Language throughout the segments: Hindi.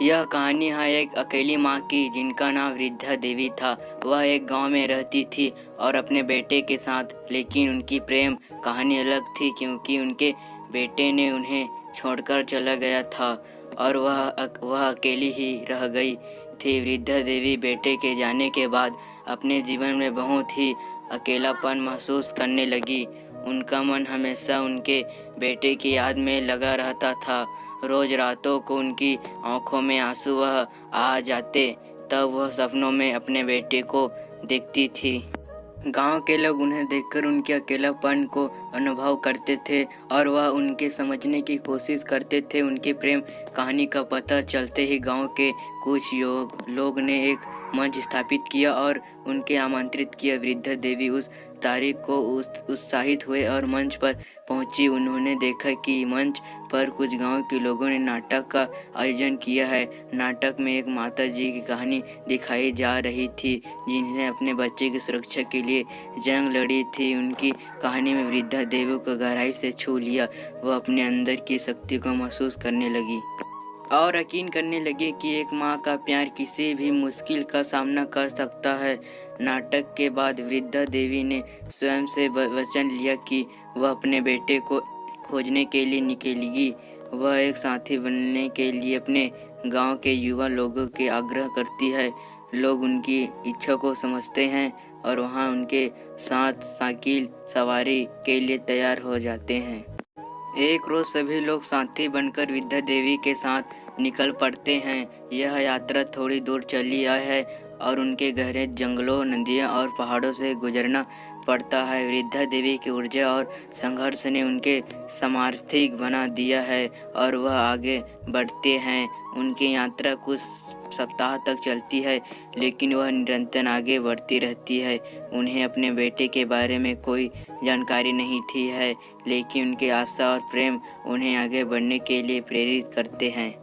यह कहानी है एक अकेली माँ की जिनका नाम वृद्धा देवी था। वह एक गांव में रहती थी और अपने बेटे के साथ, लेकिन उनकी प्रेम कहानी अलग थी क्योंकि उनके बेटे ने उन्हें छोड़कर चला गया था और वह अकेली ही रह गई थी। वृद्धा देवी बेटे के जाने के बाद अपने जीवन में बहुत ही अकेलापन महसूस करने लगी। उनका मन हमेशा उनके बेटे की याद में लगा रहता था। रोज रातों को उनकी आंखों में आंसू वह आ जाते, तब वह सपनों में अपने बेटे को देखती थी। गांव के लोग उन्हें देखकर उनके अकेलापन को अनुभव करते थे और वह उनके समझने की कोशिश करते थे। उनके प्रेम कहानी का पता चलते ही गांव के कुछ लोग ने एक मंच स्थापित किया और उनके आमंत्रित किया। वृद्धा देवी उस तारीख को उत्साहित हुए और मंच पर पहुंची। उन्होंने देखा कि मंच पर कुछ गांव के लोगों ने नाटक का आयोजन किया है। नाटक में एक माता जी की कहानी दिखाई जा रही थी जिन्हें अपने बच्चे की सुरक्षा के लिए जंग लड़ी थी। उनकी कहानी में वृद्धा देवी को गहराई से छू लिया। वह अपने अंदर की शक्ति को महसूस करने लगी और यकीन करने लगी कि एक माँ का प्यार किसी भी मुश्किल का सामना कर सकता है। नाटक के बाद वृद्धा देवी ने स्वयं से वचन लिया कि वह अपने बेटे को खोजने के लिए निकलेगी। वह एक साथी बनने के लिए अपने गांव के युवा लोगों के आग्रह करती है। लोग उनकी इच्छा को समझते हैं और वहां उनके साथ साइकिल सवारी के लिए तैयार हो जाते हैं। एक रोज सभी लोग साथी बनकर वृद्धा देवी के साथ निकल पड़ते हैं। यह यात्रा थोड़ी दूर चली है और उनके गहरे जंगलों, नदियों और पहाड़ों से गुजरना पड़ता है। वृद्धा देवी की ऊर्जा और संघर्ष ने उनके सामर्थ्य बना दिया है और वह आगे बढ़ते हैं। उनकी यात्रा कुछ सप्ताह तक चलती है, लेकिन वह निरंतर आगे बढ़ती रहती है। उन्हें अपने बेटे के बारे में कोई जानकारी नहीं थी है, लेकिन उनकी आशा और प्रेम उन्हें आगे बढ़ने के लिए प्रेरित करते हैं।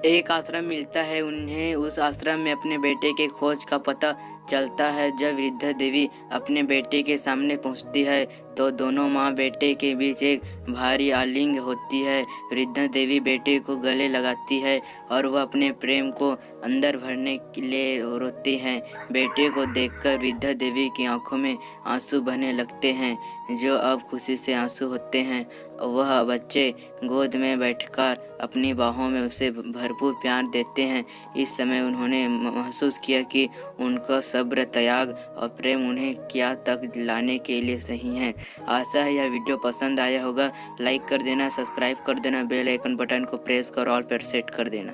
एक आश्रम मिलता है उन्हें। उस आश्रम में अपने बेटे के खोज का पता चलता है। जब वृद्धा देवी अपने बेटे के सामने पहुंचती है तो दोनों माँ बेटे के बीच एक भारी आलिंग होती है। वृद्धा देवी बेटे को गले लगाती है और वह अपने प्रेम को अंदर भरने के लिए रोती हैं। बेटे को देखकर वृद्धा देवी की आंखों में आंसू बहने लगते हैं, जो अब खुशी से आंसू होते हैं। वह बच्चे गोद में बैठकर अपनी बाहों में उसे भरपूर प्यार देते हैं। इस समय उन्होंने महसूस किया कि उनका सब्र, त्याग और प्रेम उन्हें क्या तक लाने के लिए सही है। आशा है यह वीडियो पसंद आया होगा। लाइक कर देना, सब्सक्राइब कर देना, बेल आइकन बटन को प्रेस कर ऑल पर सेट कर देना।